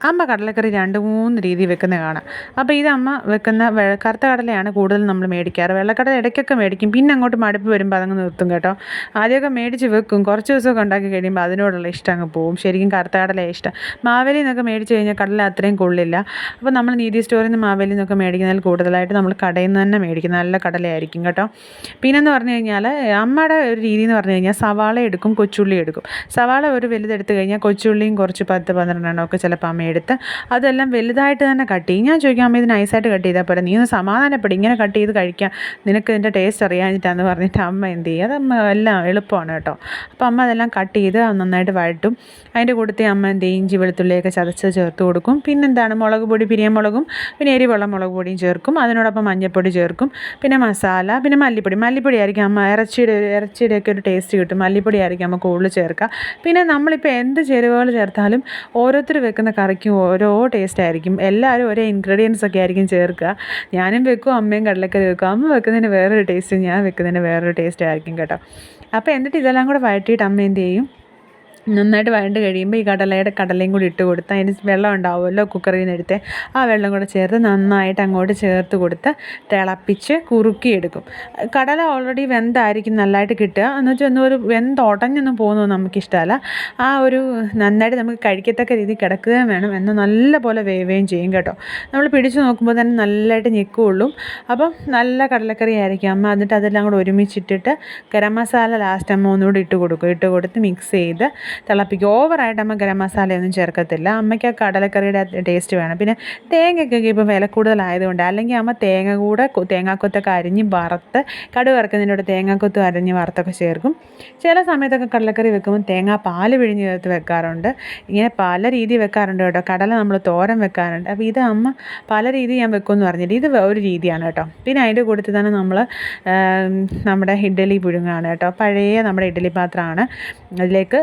അമ്മ കടലക്കറി 2, 3 രീതിയിൽ വെക്കുന്നത് കാണാം. അപ്പോൾ ഇത് അമ്മ വെക്കുന്ന കറുത്ത കടലയാണ് കൂടുതലും നമ്മൾ മേടിക്കാറ്. വെള്ളക്കടല ഇടയ്ക്കൊക്കെ മേടിക്കും. പിന്നെ അങ്ങോട്ട് മടുപ്പ് വരുമ്പോൾ അതങ്ങ് നിർത്തും കേട്ടോ. ആദ്യമൊക്കെ മേടിച്ച് വെക്കും. കുറച്ച് ദിവസമൊക്കെ ഉണ്ടാക്കി കഴിയുമ്പോൾ അതിനോടുള്ള ഇഷ്ടം അങ്ങ് പോവും. ശരിക്കും കറുത്ത കടലയാണ് ഇഷ്ടം. മാവേലിയിൽ നിന്നൊക്കെ മേടിച്ച് കഴിഞ്ഞാൽ കടല അത്രയും കൊള്ളില്ല. അപ്പോൾ നമ്മൾ നീതി സ്റ്റോറിൽ നിന്ന് മാവേലിയിൽ നിന്നൊക്കെ മേടിക്കുന്നതിൽ കൂടുതലായിട്ട് നമ്മൾ കടയിൽ നിന്ന് തന്നെ മേടിക്കും. നല്ല കടലയായിരിക്കും കേട്ടോ. പിന്നെന്ന് പറഞ്ഞു കഴിഞ്ഞാൽ അമ്മയുടെ ഒരു രീതി എന്ന് പറഞ്ഞു കഴിഞ്ഞാൽ സവാള എടുക്കും, കൊച്ചുള്ളി എടുക്കും. സവാള ഒരു വലുതെടുത്ത് കഴിഞ്ഞാൽ കൊച്ചുള്ളിയും കുറച്ച് 10, 12 എണ്ണമൊക്കെ ചിലപ്പോൾ അമ്മ എടുത്ത് അതെല്ലാം വലുതായിട്ട് തന്നെ കട്ട് ചെയ്യും. ഞാൻ ചോദിക്കാം, അമ്മ ഇത് നൈസായിട്ട് കട്ട് ചെയ്താൽ പോരാ, നീ ഒന്ന് സമാധാനപ്പെടും, ഇങ്ങനെ കട്ട് ചെയ്ത് കഴിക്കാം, നിനക്ക് ഇതിൻ്റെ ടേസ്റ്റ് അറിയാഞ്ഞിട്ടാന്ന് പറഞ്ഞിട്ട് അമ്മ എന്ത് ചെയ്യും, അതമ്മ എല്ലാം എളുപ്പമാണ് കേട്ടോ. അപ്പോൾ അമ്മ അതെല്ലാം കട്ട് ചെയ്ത് നന്നായിട്ട് വഴട്ടും. അതിൻ്റെ കൂട്ടത്തിൽ അമ്മ എന്ത് ചെയ്യും, ഇഞ്ചി വെളുത്തുള്ളിയൊക്കെ ചതച്ച് ചേർത്ത് കൊടുക്കും. പിന്നെന്താണ്, മുളക് പൊടി, പിരിയമുളകും പിന്നെ എരിവുള്ള മുളക് പൊടിയും ചേർക്കും. അതിനോടൊപ്പം മഞ്ഞൾപ്പൊടി ചേർക്കും. പിന്നെ മസാല, പിന്നെ മല്ലിപ്പൊടി ആയിരിക്കും അമ്മ ഇറച്ചിയുടെയൊക്കെ ഒരു ടേസ്റ്റ് കിട്ടും. മല്ലിപ്പൊടി ആയിരിക്കും അമ്മ കൂടുതൽ ചേർക്കുക. പിന്നെ നമ്മളിപ്പോൾ എന്ത് ചേരുവകൾ ചേർത്താലും ഓരോരുത്തർ വെക്കുന്ന കറിക്കും ഓരോ ടേസ്റ്റ് ആയിരിക്കും. എല്ലാവരും ഒരേ ഇൻഗ്രീഡിയൻസ് ഒക്കെ ആയിരിക്കും ചേർക്കുക. ഞാനും വെക്കും, അമ്മയും കടലക്കറി വെക്കും. അമ്മ വെക്കുന്നതിന് വേറൊരു ടേസ്റ്റ്, ഞാൻ വെക്കുന്നതിന് വേറൊരു ടേസ്റ്റ് ആയിരിക്കും കേട്ടോ. അപ്പോൾ എന്നിട്ട് ഇതെല്ലാം കൂടെ വഴറ്റിയിട്ട് അമ്മ എന്ത് ചെയ്യും, നന്നായിട്ട് വഴണ്ട് കഴിയുമ്പോൾ ഈ കടലയും കൂടി ഇട്ട് കൊടുത്ത് അതിന് വെള്ളം ഉണ്ടാവുമല്ലോ കുക്കറിൽ നിന്ന് എടുത്ത്, ആ വെള്ളം കൂടെ ചേർത്ത് നന്നായിട്ട് അങ്ങോട്ട് ചേർത്ത് കൊടുത്ത് തിളപ്പിച്ച് കുറുക്കിയെടുക്കും. കടല ഓൾറെഡി വെന്തായിരിക്കും നല്ലതായിട്ട് കിട്ടുക. എന്ന് വെച്ചാൽ ഒരു വെന്തുടഞ്ഞൊന്നും പോകുന്നത് നമുക്കിഷ്ടമല്ല. ആ ഒരു നന്നായിട്ട് നമുക്ക് കഴിക്കത്തക്ക രീതി കിടക്കുകയും വേണം, എന്നാൽ നല്ല പോലെ വേവുകയും ചെയ്യും കേട്ടോ. നമ്മൾ പിടിച്ച് നോക്കുമ്പോൾ തന്നെ നല്ലതായിട്ട് ഞെക്കുകയുള്ളൂ. അപ്പം നല്ല കടലക്കറി ആയിരിക്കും അമ്മ. എന്നിട്ട് അതെല്ലാം കൂടെ ഒരുമിച്ചിട്ടിട്ട് ഗരം മസാല ലാസ്റ്റ് അമ്മ ഒന്നുകൂടി ഇട്ട് കൊടുത്ത് മിക്സ് ചെയ്ത് തിളപ്പിക്കും. ഓവറായിട്ട് അമ്മ ഗരം മസാലയൊന്നും ചേർക്കത്തില്ല. അമ്മയ്ക്ക് ആ കടലക്കറിയുടെ ടേസ്റ്റ് വേണം. പിന്നെ തേങ്ങയ്ക്കൊക്കെ ഇപ്പോൾ വില കൂടുതലായതുകൊണ്ട്, അല്ലെങ്കിൽ അമ്മ തേങ്ങാക്കൊത്തൊക്കെ അരിഞ്ഞ് വറുത്ത്, കടുക് വറുക്കുന്നതിൻ്റെ തേങ്ങാക്കൊത്തും അരിഞ്ഞ് വറുത്തൊക്കെ ചേർക്കും. ചില സമയത്തൊക്കെ കടലക്കറി വെക്കുമ്പോൾ പാൽ പിഴിഞ്ഞ് ചേർത്ത് വെക്കാറുണ്ട്. ഇങ്ങനെ പല രീതി വെക്കാറുണ്ട് കേട്ടോ. കടല നമ്മൾ തോരൻ വെക്കാറുണ്ട്. അപ്പോൾ ഇത് അമ്മ പല രീതി ഞാൻ വെക്കുമെന്ന് പറഞ്ഞിട്ട് ഇത് ഒരു രീതിയാണ് കേട്ടോ. പിന്നെ അതിൻ്റെ കൂട്ടത്തിൽ തന്നെ നമ്മൾ നമ്മുടെ ഇഡ്ഡലി പുഴുങ്ങാണ് കേട്ടോ. പഴയ നമ്മുടെ ഇഡ്ഡലി പാത്രമാണ്. അതിലേക്ക്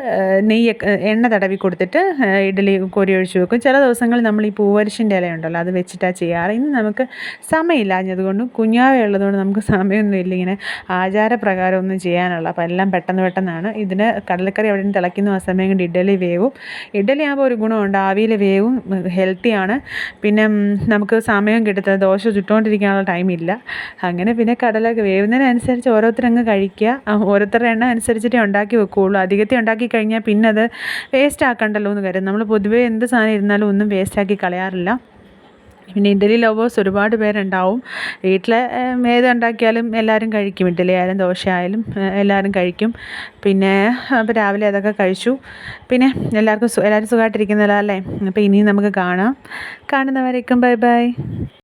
എണ്ണ തടവി കൊടുത്തിട്ട് ഇഡ്ഡലി കോരി ഒഴിച്ച് വെക്കും. ചില ദിവസങ്ങളിൽ നമ്മൾ ഈ പൂവരിശിൻ്റെ ഇലയുണ്ടല്ലോ അത് വെച്ചിട്ടാണ് ചെയ്യാറ്. ഇന്ന് നമുക്ക് സമയമില്ലാഞ്ഞതുകൊണ്ടും കുഞ്ഞാവ ഉള്ളതുകൊണ്ട് നമുക്ക് സമയമൊന്നുമില്ല ഇങ്ങനെ ആചാരപ്രകാരം ഒന്നും ചെയ്യാനുള്ള. അപ്പോൾ എല്ലാം പെട്ടെന്നാണ്. ഇതിന് കടലക്കറി അവിടെ നിന്ന് തിളയ്ക്കുന്ന ആ സമയം കൊണ്ട് ഇഡ്ഡലി വേവും. ഇഡ്ഡലി ആകുമ്പോൾ ഒരു ഗുണമുണ്ട്, ആവിയിൽ വേവും, ഹെൽത്തിയാണ്. പിന്നെ നമുക്ക് സമയം കിട്ടത്തില്ല, ദോശ ചുട്ടുകൊണ്ടിരിക്കാനുള്ള ടൈമില്ല. അങ്ങനെ പിന്നെ കടലൊക്കെ വേവുന്നതിനനുസരിച്ച് ഓരോരുത്തരങ്ങ് കഴിക്കുക. ഓരോരുത്തരുടെ എണ്ണം അനുസരിച്ചിട്ടേ ഉണ്ടാക്കി വെക്കുകയുള്ളൂ. അധികത്തെ ഉണ്ടാക്കി കഴിഞ്ഞാൽ പിന്നെ അത് വേസ്റ്റ് ആക്കണ്ടല്ലോ എന്ന് കരുതും. നമ്മൾ പൊതുവേ എന്ത് സാധനം ഇരുന്നാലും ഒന്നും വേസ്റ്റാക്കി കളയാറില്ല. പിന്നെ ഇഡ്ഡലി ലവേഴ്സ് ഒരുപാട് പേരുണ്ടാവും വീട്ടിൽ. ഏതുണ്ടാക്കിയാലും എല്ലാവരും കഴിക്കും. ഇഡ്ഡലി ആയാലും ദോശ ആയാലും എല്ലാവരും കഴിക്കും. പിന്നെ അപ്പോൾ രാവിലെ അതൊക്കെ കഴിച്ചു. പിന്നെ എല്ലാവരും സുഖമായിട്ടിരിക്കുന്നല്ലോ അല്ലേ. അപ്പോൾ ഇനിയും നമുക്ക് കാണുന്നവരേക്കും ബൈ ബൈ.